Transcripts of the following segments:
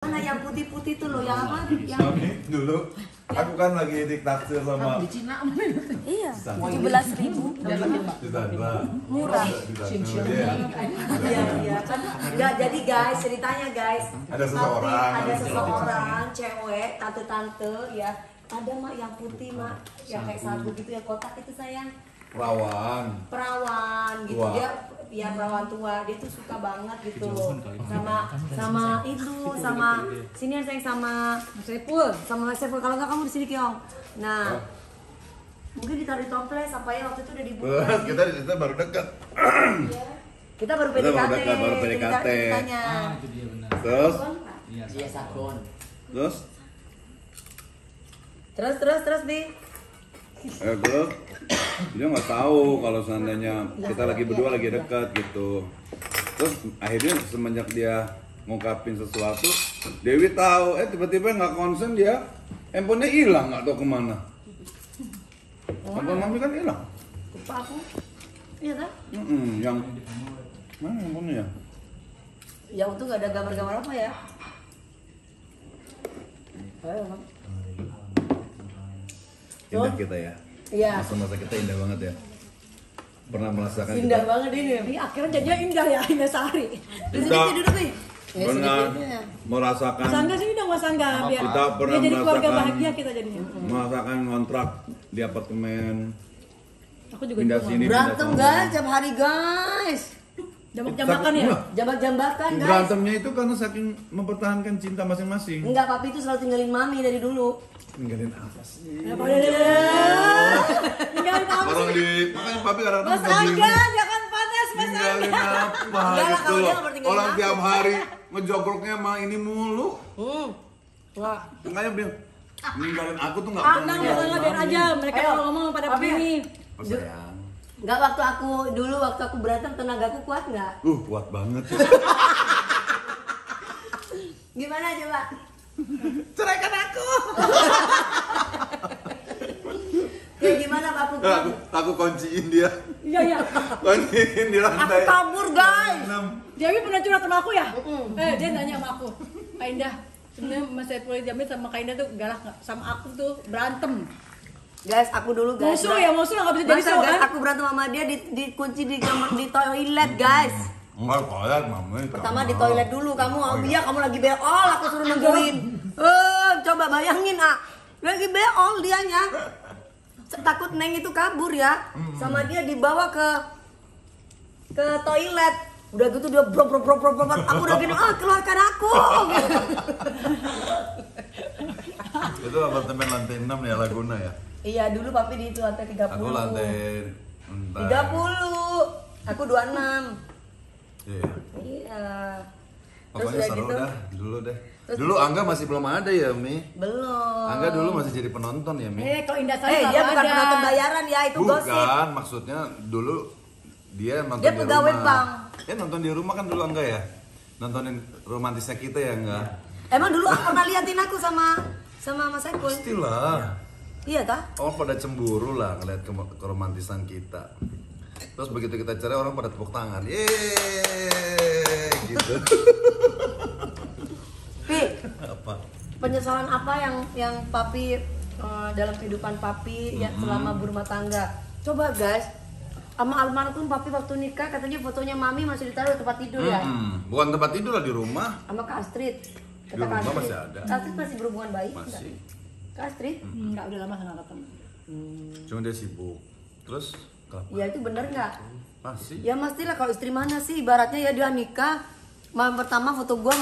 Mana yang putih-putih tuh loh, yang apa? Yang Dulu aku kan lagi ditaksir sama di Cina iya, 17.000 murah. Iya iya. Enggak, jadi guys, ceritanya guys. Ada seseorang. Ada seseorang cewek, tante-tante ya. Ada mak yang putih mak, yang kayak sagu gitu ya, kotak itu sayang. perawan Gitu tua. dia, ya perawan tua, dia tuh suka banget gitu sama itu, sama sini sayang, sama Mas Saiful, kalau nggak kamu di sini Kyong. Nah, mungkin ditaruh di toples apa ya, waktu itu udah dibuka. kita baru dekat. Kita baru Kita baru PDKT. dekat, baru PDKT. Ceritanya. Terus Iya sakon. Terus Bi. terus dia nggak tahu kalau seandainya kita lagi berdua lagi dekat gitu. Terus akhirnya semenjak dia ngungkapin sesuatu, Dewi tahu, tiba-tiba nggak konsen, dia handphonenya hilang, nggak tahu kemana. Handphone mami kan hilang. Lupa aku. Iya kan? Yang mana handphonenya? Yang itu nggak ada gambar-gambar apa ya? Ayo, Mam. Indah kita ya. Iya. Masa-masa kita indah banget ya. Pernah merasakan Indah kita banget ini. Ini akhirnya jadinya indah ya, indah sehari. Di sini Kita- duduk Bi. pernah merasakan Mas Angga sini dong Mas Angga biar Kita pernah biar jadi keluarga merasakan- bahagia kita jadinya. merasakan kontrak di apartemen. Aku juga Pindah gitu, sini, Mam. Berantem pindah guys, sana. tiap hari guys. Jambak-jambakan ya. Enggak. Jambak-jambakan guys. Berantemnya itu karena saking mempertahankan cinta masing-masing. Enggak, papi itu selalu tinggalin mami dari dulu. Ninggalin apa sih? Tinggalin kamu. Orang di makanya papi kadang-kadang Mas Angga jangan panas Mas ninggalin Angga. apa Enggak lah, gitu kalau dia loh. nggak bertinggalin Orang aku. tiap hari ngejogroknya sama ini mulu. Wah. Makanya bilang ninggalin aku tuh nggak Tenang ya Angga biar aja mereka Ayo. kalau ngomong pada Papi. begini. Oh, sayang. Enggak, waktu aku berantem tenagaku kuat enggak? Kuat banget. Gimana coba? Ceraikan aku. Ya gimana papu? Aku kunciin dia. Iya iya. Kunciin di Aku lantai. kabur guys. 6. Dewi pernah curhat sama aku ya? Dia nanya sama aku. Kak Indah, sebenarnya Mas Saiful Jamil sama Kak Indah tuh galak nggak? Sama aku tuh berantem. Guys, aku dulu guys. Musuh ya, musuh nggak bisa jadi Masa musuh guys, kan? aku berantem sama dia dikunci di kamar, di toilet guys. Enggak koyak mama. Pertama di toilet dulu kamu, iya kamu lagi beol, aku suruh nungguin. Coba bayangin lagi beol dianya. Takut Neng itu kabur ya, sama dia dibawa ke toilet. Udah gitu dia brok, aku udah gini, keluarkan aku. Itu apartemen lantai 6 ya, Laguna ya. Iya, dulu papi di itu lantai 30. Aku lantai 30. Aku 26. Iya. Iya. Terus Pokoknya udah seru gitu dah, dulu deh. Terus- Dulu Angga masih belum ada ya, Mi. belum. Angga dulu masih jadi penonton ya, Mi. Kalau Indah saya dia bukan ada. penonton bayaran ya, itu gosip. Bukan, maksudnya dulu dia nonton Dia di pegawai rumah. bank. Dia nonton di rumah kan dulu Angga ya. Nontonin romantisnya kita ya, Angga. Emang dulu pernah liatin aku sama Mas Saiful? Pastilah. Iya kah? Orang pada cemburu lah ngeliat keromantisan kita. Terus begitu kita cerai orang pada tepuk tangan. Yeay, gitu. Pi, Apa? penyesalan apa yang papi dalam kehidupan papi ya selama berumah tangga? Coba guys, sama almarhum papi waktu nikah katanya fotonya mami masih ditaruh di tempat tidur ya, Bukan tempat tidur lah, di rumah. sama Kak Astrid. Di rumah masih ada. Kak Astrid masih berhubungan baik enggak? Masih. Kak Astrid? Enggak udah lama nggak ketemu. Cuma dia sibuk. Terus kenapa? Ya itu bener nggak? Masih. Ya mestilah, kalau istri mana sih ibaratnya ya dia nikah. Malam pertama foto gua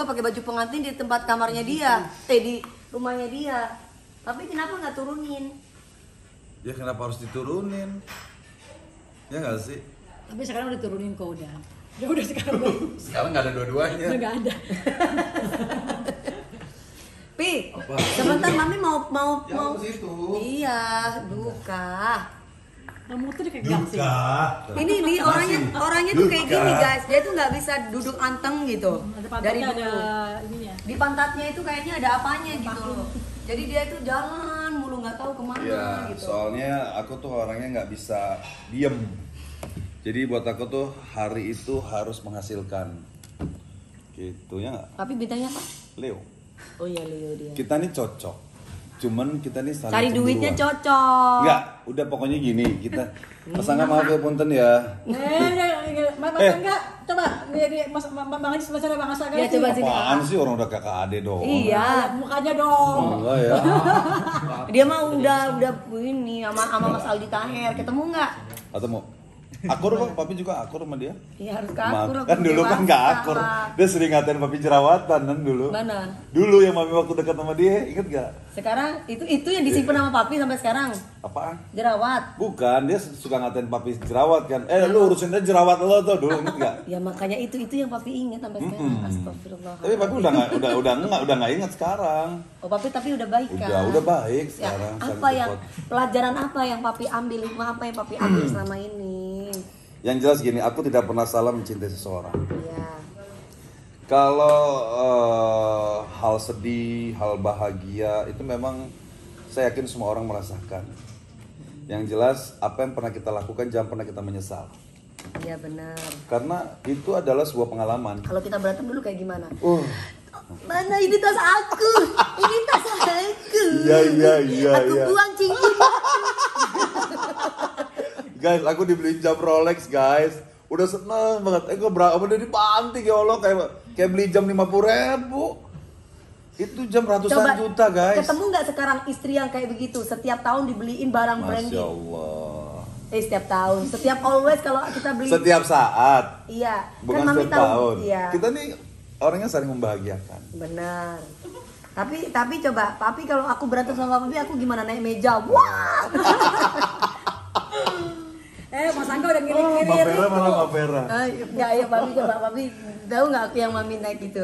pakai baju pengantin di tempat kamarnya dia, di rumahnya dia. Tapi kenapa nggak turunin? Ya kenapa harus diturunin? Ya nggak sih? Tapi sekarang udah turunin kok udah. Udah sekarang Sekarang nggak ada dua-duanya. udah nggak ada. Pi, Apa? sebentar mami mau Ya, mau. ke situ. Iya, duka. Kamu tuh kayak gangsing. Ini nih orangnya tuh kayak gini guys, dia tuh nggak bisa duduk anteng gitu. Ada Dari pantatnya, dulu. ada ininya. Di pantatnya itu kayaknya ada apanya gitu loh. Jadi dia itu jalan mulu nggak tahu kemana Ya, gitu. soalnya aku tuh orangnya nggak bisa diem. Jadi buat aku tuh hari itu harus menghasilkan. Gitu ya nggak? Papi bintangnya apa? Leo. Oh iya Leo dia. Kita nih cocok. Cuman kita nih saling Cari duitnya cemburuan. cocok. Enggak, udah pokoknya gini, kita pasangan maaf ya punten ya. Mas enggak, coba Bang Haji sebentar Bang Asaga. Ya coba sini. Apaan sih orang udah kakak ade dong. Iya. Mukanya dong. Enggak ya. Dia mah udah ini sama Mas Aldi Taher. Ketemu nggak? Atau mau akur kok, papi juga akur sama dia. Iya harus akur. Kan dulu kan nggak akur. Dia sering ngatain papi jerawatan kan dulu. Mana? Dulu yang mami waktu dekat sama dia, inget gak? Sekarang itu yang disimpan sama papi sampai sekarang. Apaan? Jerawat. Bukan, dia suka ngatain papi jerawat kan. Lu urusin aja jerawat lo tuh dulu, inget gak? Ya makanya itu yang papi ingat sampai sekarang. Astagfirullah. Tapi papi udah nggak ingat sekarang. Oh papi tapi udah baik kan? Udah baik Ya, sekarang. apa yang pelajaran apa yang papi ambil, hikmah apa yang papi ambil selama ini? Yang jelas gini, aku tidak pernah salah mencintai seseorang. Iya. Kalau hal sedih, hal bahagia itu memang saya yakin semua orang merasakan. Yang jelas apa yang pernah kita lakukan jangan pernah kita menyesal. Iya benar. Karena itu adalah sebuah pengalaman. Kalau kita berantem dulu kayak gimana? Mana ini tas aku? Ini tas aku. Iya. Aku buang cincin. Guys, aku dibeliin jam Rolex, guys. Udah seneng banget. Gue berapa udah dipanting ya Allah kayak beli jam 50.000. Itu jam ratusan juta, guys. Ketemu nggak sekarang istri yang kayak begitu? Setiap tahun dibeliin barang Masya branded. Allah. Setiap tahun, setiap always kalau kita beli. Setiap saat. Iya. Bukan Mami setiap tahun. Iya. Kita nih orangnya saling membahagiakan. Benar. Tapi coba, papi kalau aku berantem sama papi aku gimana naik meja? Wah. Mas Angga udah ngirit-ngirit. Mapera. Ya papi coba, papi tahu nggak aku yang mami naik itu?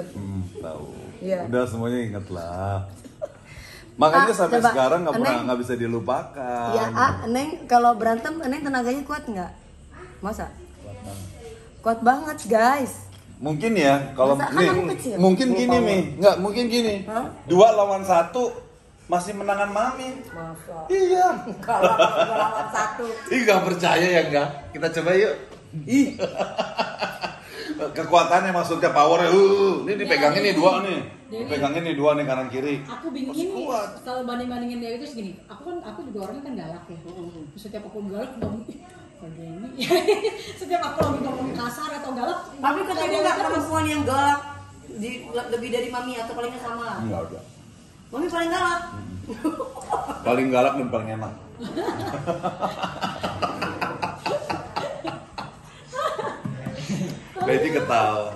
Tahu. Iya. Udah semuanya inget lah. Makanya sampai coba, sekarang Neng. nggak bisa dilupakan. Ya, Neng kalau berantem, Neng tenaganya kuat nggak? Masa? Kuat banget, guys. Mungkin ya, kalau Masa kan nih, aku kecil? mungkin gini nih, nggak mungkin gini. Hah? 2 lawan 1 masih menangan mami. Masa? Iya. Kalau lawan satu. Ih, nggak percaya ya nggak? Kita coba yuk. Ih. Kekuatannya maksudnya powernya. Ini dipegangin nih 2 nih. Dipegangin nih 2 nih kanan kiri. Aku bingungin nih kalau banding-bandingin dia itu segini. Aku juga orangnya kan galak ya. Setiap aku galak ngomong ini. Setiap aku lagi ngomong kasar atau galak. Tapi ketemu nggak perempuan yang galak lebih dari mami atau palingnya sama? Enggak udah. Mami paling galak. Paling galak dan paling enak. Lady ketawa.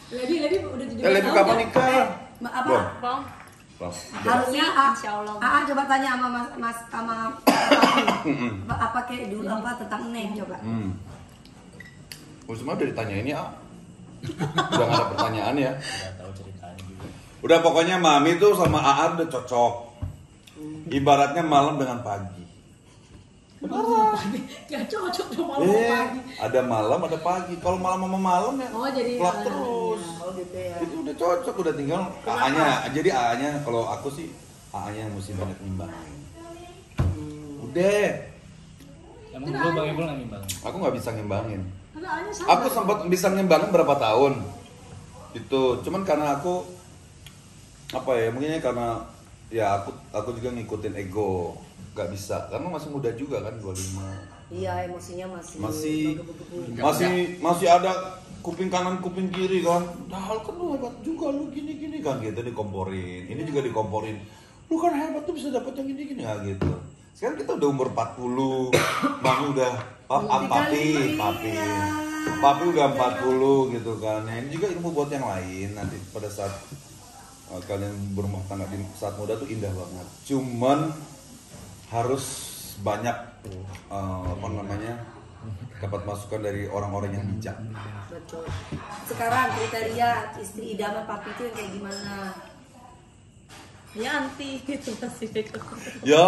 Lady udah 17 Lady tahun. kapan nikah? Apa? Belum. Harusnya Insyaallah. coba tanya sama Mas sama Papi. Apa kayak dulu apa tentang Neng coba. Semua udah ditanyain ya. Udah gak ada pertanyaan ya. Udah pokoknya mami tuh sama AA udah cocok. Ibaratnya malam dengan pagi. Ya cocok dong malam pagi. Ada malam ada pagi. Kalau malam sama malam ya Oh, jadi kelap terus. Oh gitu ya. Itu udah cocok, udah tinggal AA-nya. Jadi AA-nya kalau aku sih AA-nya yang mesti banyak nimbang. Udah. Emang dulu Bang Ibul nggak nimbang? Aku nggak bisa ngimbangin. Hanya sama. Aku sempat bisa ngimbangin berapa tahun. Itu, cuman karena aku apa ya? Mungkinnya karena ya aku juga ngikutin ego. Gak bisa, karena masih muda juga kan 25. Iya emosinya masih. Masih ada kuping kanan kuping kiri kan. Dahal kan lu hebat juga lu gini kan gitu dikomporin. Ini juga dikomporin. Lu kan hebat tuh bisa dapat yang gini ya gitu. Sekarang kita udah umur 40, Bang udah papi udah 40 gitu kan. Nah, ini juga ilmu buat yang lain nanti pada saat kalian berumah tangga di saat muda tuh indah banget. Cuman harus banyak dapat masukan dari orang-orang yang bijak. Betul. Sekarang kriteria istri idaman papi itu yang kayak gimana? Ya anti gitu pasti. Ya,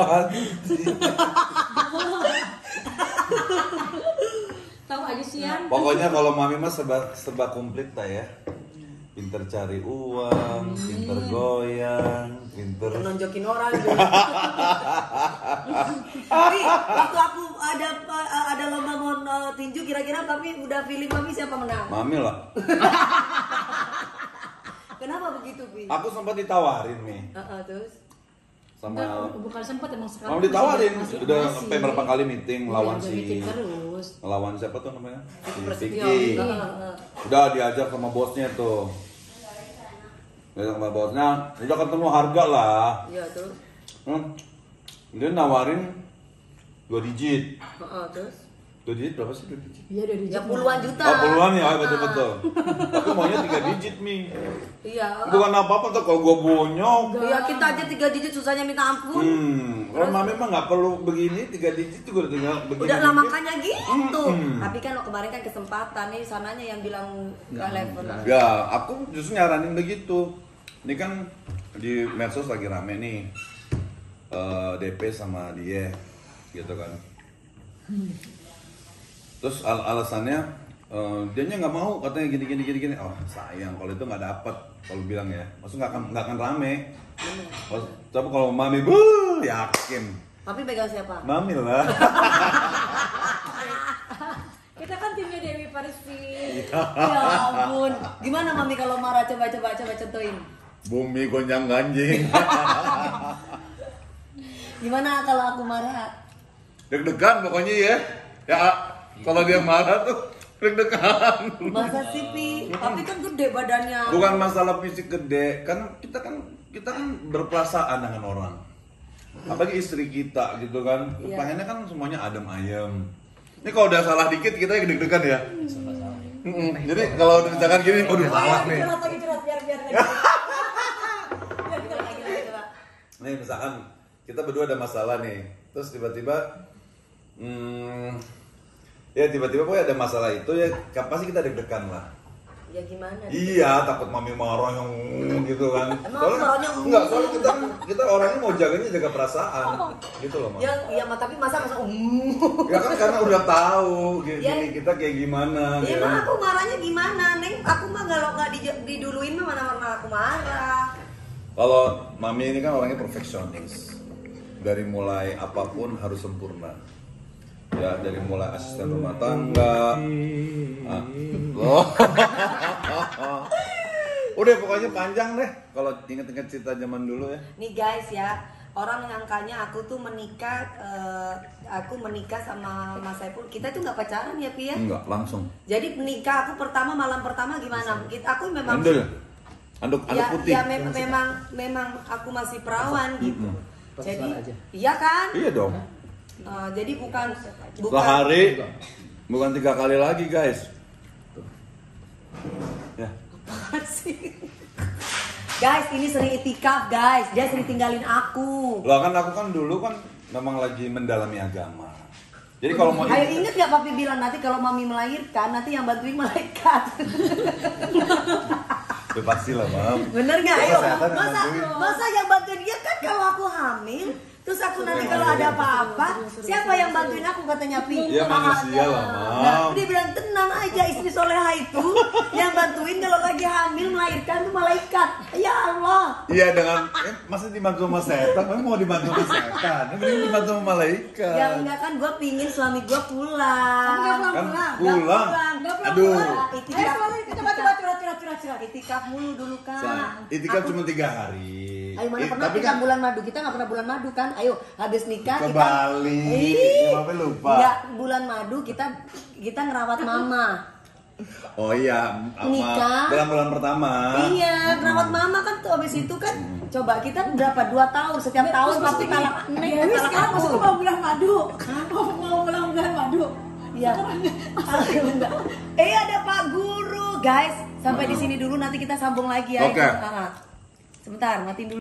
Tahu aja sih ya. pokoknya kalau mami mah serba komplit lah ya. Pinter cari uang, pinter goyang, pinter Nonjokin orang juga. Tapi waktu aku ada lomba mau tinju kira-kira papi udah pilih mami siapa menang? mami lah. gitu, Pi. Aku sempat ditawarin nih Terus sama Bukan sempat emang sekarang. mau ditawarin masih- udah masih. sampai berapa kali meeting Iya, lawan udah si meeting terus. lawan siapa tuh namanya? Si Prasetyo. Vicky. Heeh. Udah diajak sama bosnya tuh. Diajak sama bosnya, udah ketemu harga lah. Iya, terus. Dia nawarin 2 digit. Terus 2 digit berapa sih 2 digit? Iya dari ya puluhan juta. Oh puluhan ya, betul-betul. Tapi maunya 3 digit Mi. Iya. Bukan apa-apa tuh kalau gua bonyok. Iya, kita aja 3 digit susahnya minta ampun. Kalau mami mah nggak perlu begini 3 digit juga udah tinggal begini. Udah lah dikit. makanya gitu. Tapi kan kemarin kan kesempatan nih sananya yang bilang nggak level. Ya, aku justru nyaranin begitu. Ini kan di medsos lagi rame nih. DP sama dia gitu kan. Terus alasannya dianya nggak mau, katanya gini. Oh sayang kalau itu nggak dapat, kalau bilang ya. Maksudnya nggak akan rame. Tapi kalau mami yakin. Tapi pegang siapa? Mami lah. Kita kan timnya Dewi Parisvi. Ya ampun. Gimana mami kalau marah, coba contohin. Bumi gonjang ganjing. Gimana kalau aku marah? Deg-degan pokoknya ya. Ya kalau dia marah tuh deg-degan. Masa sih, Pi? Tapi kan gede badannya. Bukan masalah fisik gede, kan kita kan berperasaan dengan orang. Apalagi istri kita gitu kan. Iya. Pengennya kan semuanya adem ayem. Ini kalau udah salah dikit kita yang deg-degan ya. Jadi kalau udah misalkan gini, waduh salah nih. Curhat lagi biar. Nih misalkan kita berdua ada masalah nih, terus tiba-tiba pokoknya ada masalah itu ya pasti kita deg-degan lah. Ya gimana? Iya, takut mami marah yang gitu kan. Emang marahnya enggak, soalnya kita orangnya mau jaga perasaan gitu loh, Mam. Ya, iya, tapi masa Ya kan karena udah tahu gini Ya. kita kayak gimana Ya gitu. emang aku marahnya gimana, Neng? Aku mah kalau nggak diduluin mah mana aku marah. Kalau mami ini kan orangnya perfeksionis. Dari mulai apapun harus sempurna. Ya, dari mulai asisten rumah tangga. Udah pokoknya panjang deh kalau inget-inget cerita zaman dulu ya. Nih guys ya, orang nyangkanya aku tuh menikah sama Mas Saiful. Kita tuh nggak pacaran ya, Pi ya? Enggak, langsung. Jadi menikah aku malam pertama gimana? Aku memang Anduk ya, putih. ya memang aku masih perawan gitu. Jadi iya kan? Iya dong. Jadi bukan Sehari bukan 3 kali lagi, guys. Ya. Apaan sih? Guys, ini sering itikaf, guys. Dia sering tinggalin aku. Lah kan aku kan dulu kan memang lagi mendalami agama. Jadi kalau mau Ayo inget gak papi bilang nanti kalau mami melahirkan nanti yang bantuin malaikat. ya pasti lah, Mam. Bener gak? Ayo. Kesehatan yang bantuin. Masa yang bantuin dia kan kalau aku hamil, terus aku nanti kalau ada apa-apa, siapa yang bantuin aku katanya Pi? Ya manusia lah, Mam. Nah, dia bilang tenang aja, istri soleha itu yang bantuin kalau lagi hamil melahirkan tuh malaikat. Ya Allah. Iya dengan masih dibantu sama setan, kamu mau dibantu sama setan, mending dibantu sama malaikat. Ya enggak kan gue pingin suami gue pulang. Kan Nggak pulang. pulang. Aduh. Itikaf. Itikaf mulu dulu kan. Itikaf cuma 3 hari. Ayo mana pernah Tapi kita kan bulan madu, kita nggak pernah bulan madu kan? Ayo habis nikah ke kita Bali. Ih, Kenapa lupa? Enggak, bulan madu kita ngerawat mama. Oh iya, Nikah. bulan pertama. Iya, ngerawat mama kan tuh habis itu kan coba kita berapa 2 tahun setiap tahun pasti talak Dewi sekarang masuk mau bulan madu. Mau pulang bulan madu. Iya. Enggak. Ada Pak Guru, guys. Sampai di sini dulu nanti kita sambung lagi ya. Oke. Sebentar, matiin dulu.